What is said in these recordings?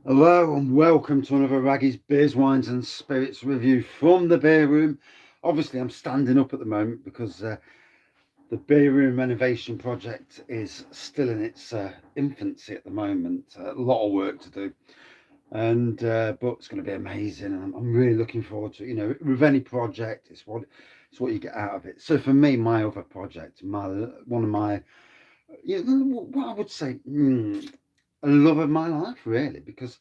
Hello and welcome to another Wraggys Beers, Wines and Spirits review from the beer room. Obviously, I'm standing up at the moment because the beer room renovation project is still in its infancy at the moment. A lot of work to do, and but it's going to be amazing, and I'm really looking forward to it. You know, with any project, it's what you get out of it. So for me, my other project, my one of my, what I would say, a love of my life, really, because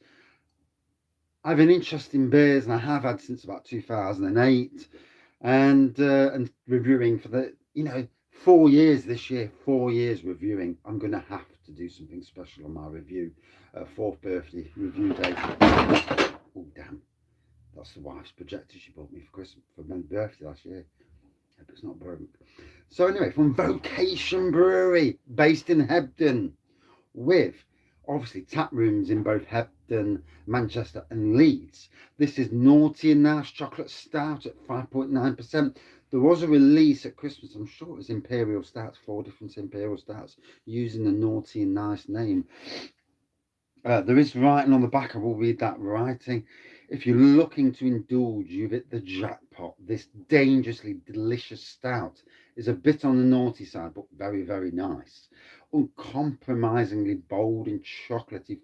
I have an interest in beers, and I have had since about 2008, and reviewing for the 4 years this year, 4 years reviewing. I'm going to have to do something special on my review, fourth birthday review day. Oh damn, that's the wife's projector she bought me for Christmas for my birthday last year. Hope it's not broke. So anyway, from Vocation Brewery, based in Hebden, with obviously tap rooms in both Hebden, Manchester, and Leeds. This is Naughty and Nice Chocolate Stout at 5.9%. There was a release at Christmas, I'm sure it was Imperial Stouts, 4 different Imperial Stouts, using the Naughty and Nice name. There is writing on the back, I will read that writing. If you're looking to indulge, you've hit the jackpot. This dangerously delicious stout is a bit on the naughty side, but very, very nice. Uncompromisingly bold and chocolatey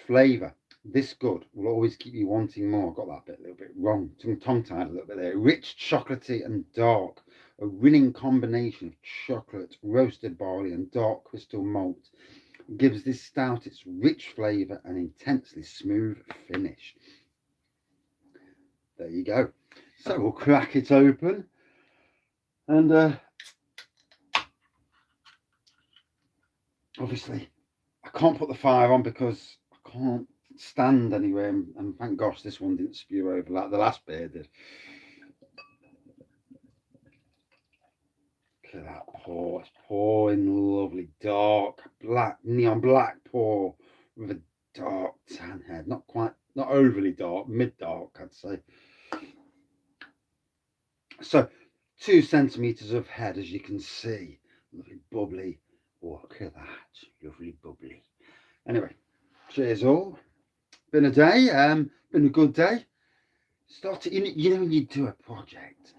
flavour. This good will always keep you wanting more. Got that bit a little bit wrong. Tongue-tied a little bit there. Rich, chocolatey and dark. A winning combination of chocolate, roasted barley and dark crystal malt gives this stout its rich flavour and intensely smooth finish. There you go. So we'll crack it open, and obviously I can't put the fire on because I can't stand anywhere, and thank gosh this one didn't spew over like the last beer did. Look at that pour. It's pouring lovely dark black, neon black pour with a dark tan head. Not quite, not overly dark, mid dark I'd say. So 2 centimeters of head, as you can see. Lovely bubbly. Oh, look at that. Lovely bubbly. Anyway, cheers all. Been a day, been a good day. Started, when you do a project,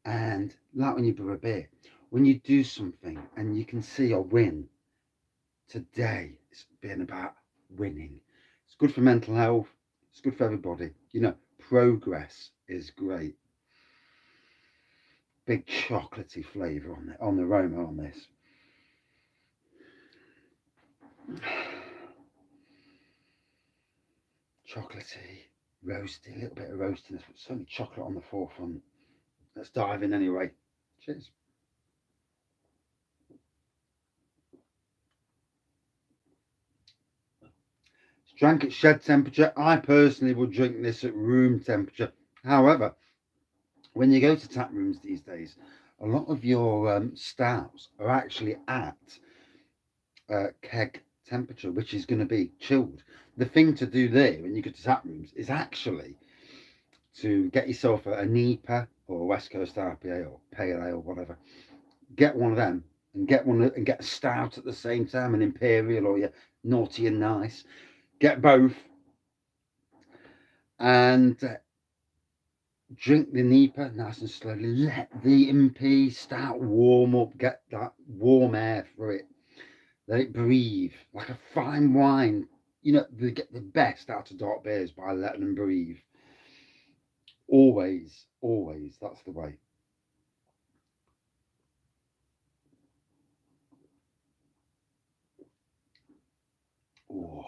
and like when you brew a beer, when you do something and you can see a win, today it's been about winning. It's good for mental health, it's good for everybody. Progress is great. Big chocolatey flavour on the aroma on this. Chocolatey, roasty, a little bit of roastiness, but certainly chocolate on the forefront. Let's dive in anyway. Cheers. It's drank at shed temperature. I personally would drink this at room temperature. However, when you go to tap rooms these days, a lot of your stouts are actually at keg temperature, which is going to be chilled. The thing to do there when you go to tap rooms is actually to get yourself a NEPA or a West Coast IPA or Pale Ale, whatever. Get one of them and get a stout at the same time, an Imperial or your Naughty and Nice. Get both and drink the NEPA nice and slowly. Let the MP stout warm up. Get that warm air through it. Let it breathe like a fine wine. They get the best out of dark beers by letting them breathe. Always, always. That's the way. Oh,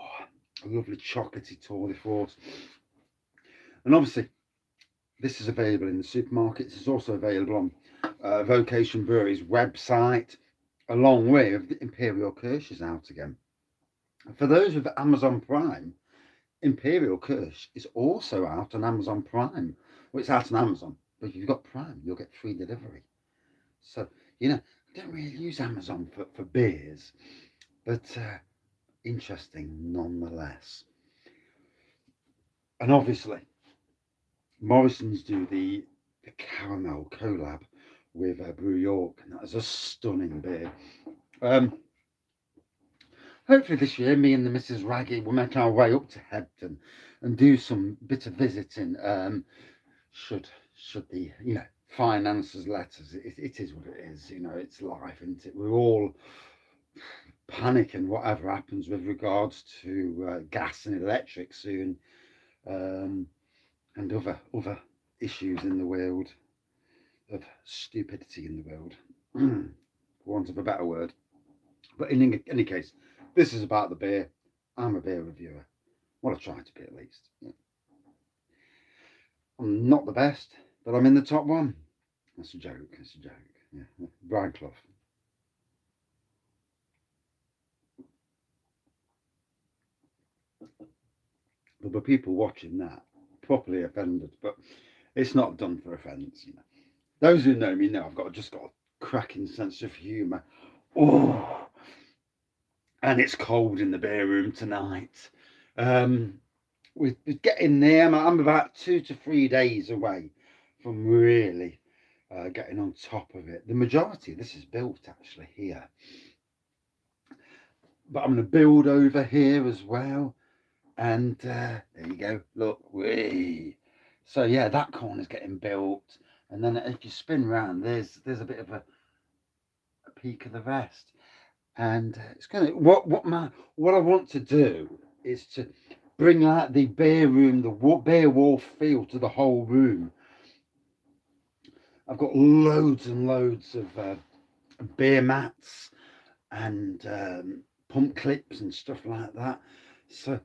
a lovely chocolatey tour de force. And obviously, this is available in the supermarkets. It's also available on Vocation Brewery's website, along with the Imperial Kirsch is out again. For those with Amazon Prime, Imperial Kirsch is also out on Amazon Prime. Well, it's out on Amazon, but if you've got Prime, you'll get free delivery. So, I don't really use Amazon for beers, but interesting nonetheless. And obviously, Morrison's do the caramel collab with Brew York, and that is a stunning beer. hopefully this year, me and the Mrs. Wraggy will make our way up to Hebden and do some bit of visiting. Should the finances let us. It is what it is. It's life, isn't it? We're all panicking whatever happens with regards to gas and electric soon, and other issues in the world, of stupidity in the world, for want of a better word. But in any case, this is about the beer. I'm a beer reviewer. Well, I try to be at least. Yeah. I'm not the best, but I'm in the top one. That's a joke. That's a joke. Yeah. Brian Clough. There'll be people watching that properly offended, but it's not done for offence. Those who know me know I've just got a cracking sense of humour. Oh, and it's cold in the beer room tonight. We're getting there. I'm about 2 to 3 days away from really getting on top of it. The majority of this is built actually here, but I'm going to build over here as well. And there you go. Look, so yeah, that corner's getting built, and then if you spin round, there's a bit of a peak of the rest. And it's gonna what I want to do is to bring out the beer room, the beer wall feel to the whole room. I've got loads and loads of beer mats and pump clips and stuff like that. So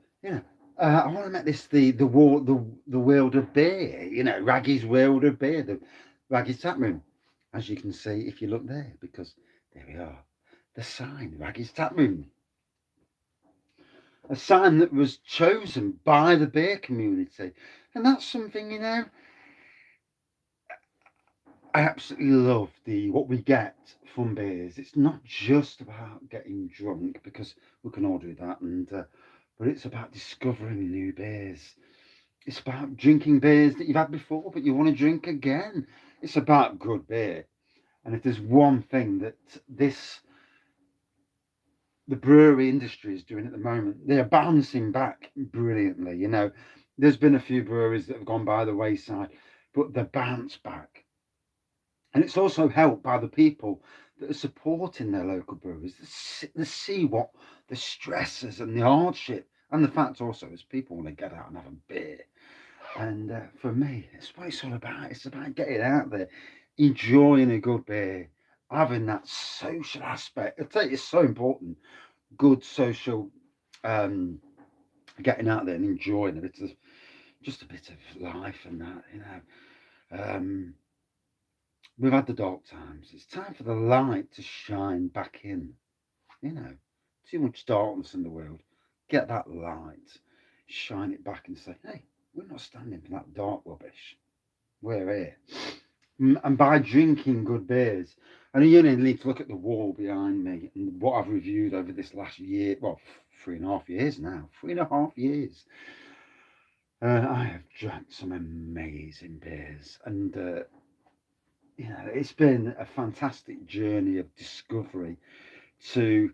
I want to make this the world of beer. Wraggy's world of beer, the Wraggy's tap room, as you can see if you look there, because there we are, the sign, Wraggy's tap room. A sign that was chosen by the beer community, and that's something I absolutely love what we get from beers. It's not just about getting drunk, because we can all do that, but it's about discovering new beers. It's about drinking beers that you've had before, but you want to drink again. It's about good beer. And if there's one thing that the brewery industry is doing at the moment, they're bouncing back brilliantly. There's been a few breweries that have gone by the wayside, but they bounce back. And it's also helped by the people that are supporting their local breweries. They see what the stresses and the hardship, and the fact also is people want to get out and have a beer. And for me, it's what it's all about. It's about getting out there, enjoying a good beer, having that social aspect. I tell you, it's so important. Good social, getting out there and enjoying it. It's just a bit of life and that. We've had the dark times. It's time for the light to shine back in. Too much darkness in the world. Get that light, shine it back, and say, hey, we're not standing for that dark rubbish. We're here. And by drinking good beers, and you only need to look at the wall behind me and what I've reviewed over this last year, well, 3.5 years now, 3.5 years. I have drank some amazing beers, and it's been a fantastic journey of discovery to,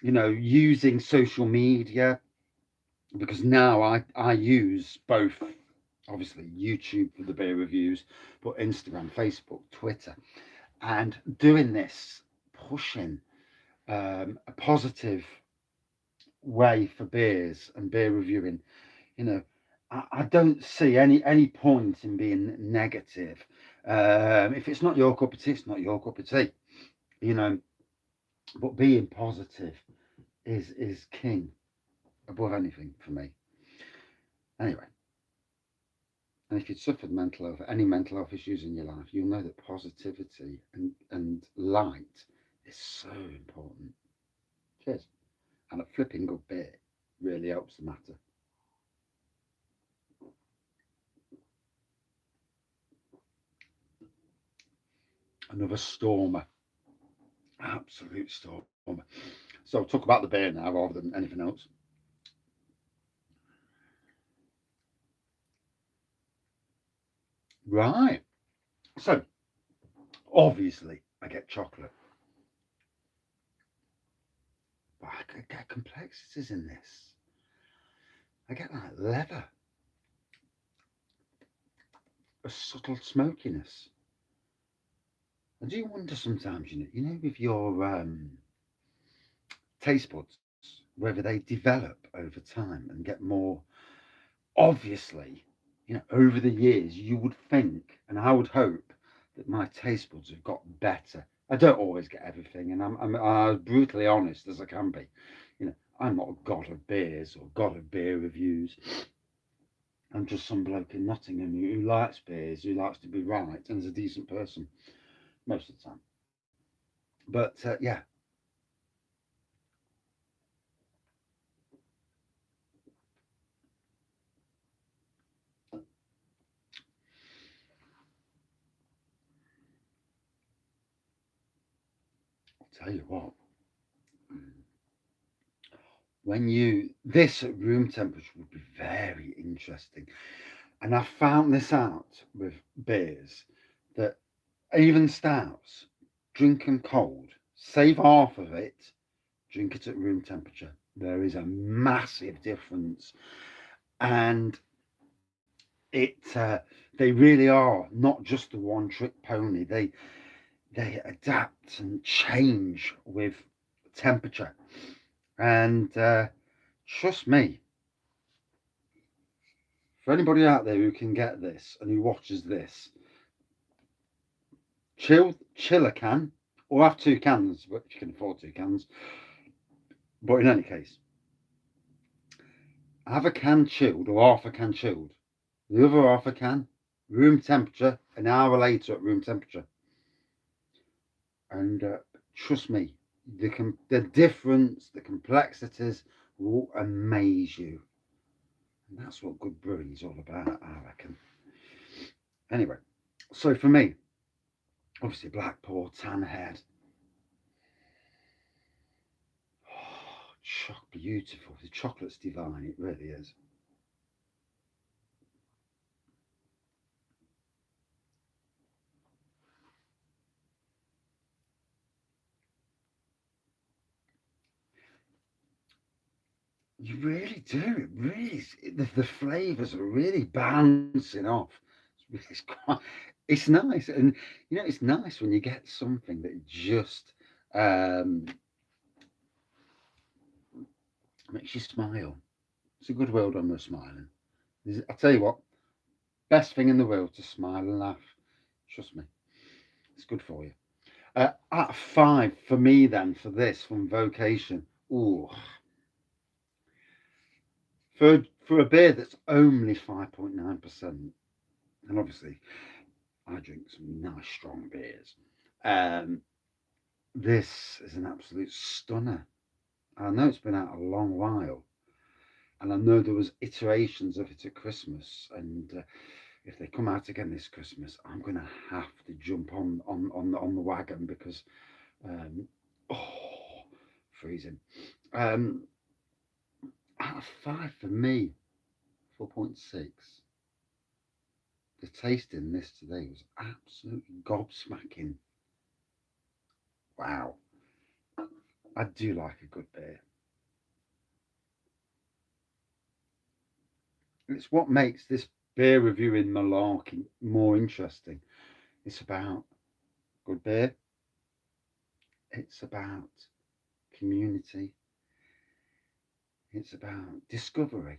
using social media, because now I use both, obviously YouTube for the beer reviews, but Instagram, Facebook, Twitter, and doing this, pushing a positive way for beers and beer reviewing. I don't see any point in being negative. If it's not your cup of tea, it's not your cup of tea. But being positive is king above anything for me. Anyway, and if you've suffered any mental health issues in your life, you'll know that positivity and light is so important. Cheers. And a flipping good beer really helps the matter. Another stormer. Absolute stormer. So I'll talk about the beer now rather than anything else. Right. So obviously I get chocolate. But I I get complexities in this. I get like leather, a subtle smokiness. I do wonder sometimes, with your taste buds, whether they develop over time and get more. Obviously, over the years, you would think, and I would hope, that my taste buds have got better. I don't always get everything, and I'm as brutally honest as I can be. I'm not a god of beers or god of beer reviews. I'm just some bloke in Nottingham who likes beers, who likes to be right, and is a decent person most of the time. But yeah, I'll tell you what. When this at room temperature would be very interesting. And I found this out with beers that even stouts, drink them cold, save half of it, drink it at room temperature. There is a massive difference. And they really are not just a one trick pony. They adapt and change with temperature. And trust me, for anybody out there who can get this and who watches this, chill a can, or have two cans, but you can afford two cans. But in any case, have a can chilled or half a can chilled. The other half a can, room temperature, an hour later at room temperature. And trust me, the difference, the complexities will amaze you. And that's what good brewing is all about, I reckon. Anyway, so for me, obviously black pour, tan head. Oh, beautiful. The chocolate's divine, it really is. You really do. It really is. The flavours are really bouncing off. It's quite, it's nice. And, it's nice when you get something that just um, makes you smile. It's a good world when we're smiling. I tell you what, best thing in the world to smile and laugh. Trust me, it's good for you. At 5 for me, then, for this from Vocation. Ooh, for a beer that's only 5.9%, and obviously I drink some nice strong beers. Um, this is an absolute stunner. I know it's been out a long while, and I know there was iterations of it at Christmas. And if they come out again this Christmas, I'm going to have to jump on the wagon because um, oh, freezing. Um, Out of 5 for me, 4.6. The taste in this today was absolutely gobsmacking. Wow. I do like a good beer. It's what makes this beer reviewing malarkey more interesting. It's about good beer. It's about community. It's about discovering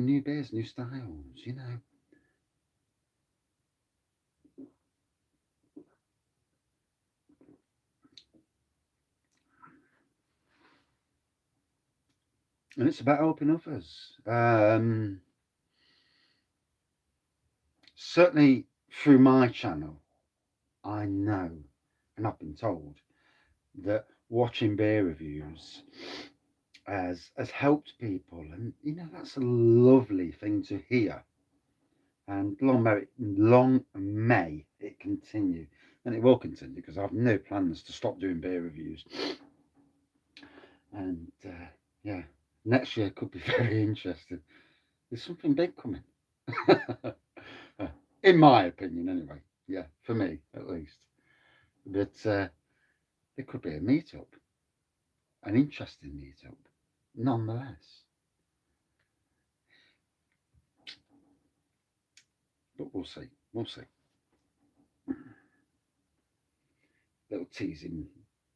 new beers, new styles. And it's about helping others. Certainly through my channel, I know, and I've been told, that watching beer reviews has helped people, and that's a lovely thing to hear. And long may it continue, and it will continue because I have no plans to stop doing beer reviews. And yeah, next year could be very interesting. There's something big coming, in my opinion, anyway. Yeah, for me at least. But it could be a meetup. an interesting meetup, nonetheless. But we'll see. We'll see. Little teasing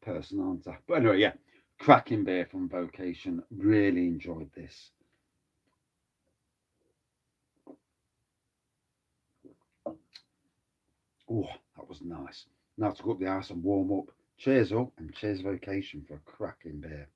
person, aren't I? But anyway, yeah, cracking beer from Vocation. Really enjoyed this. Oh, that was nice. Now to go up the house and warm up. Cheers up and cheers Vocation for a cracking beer.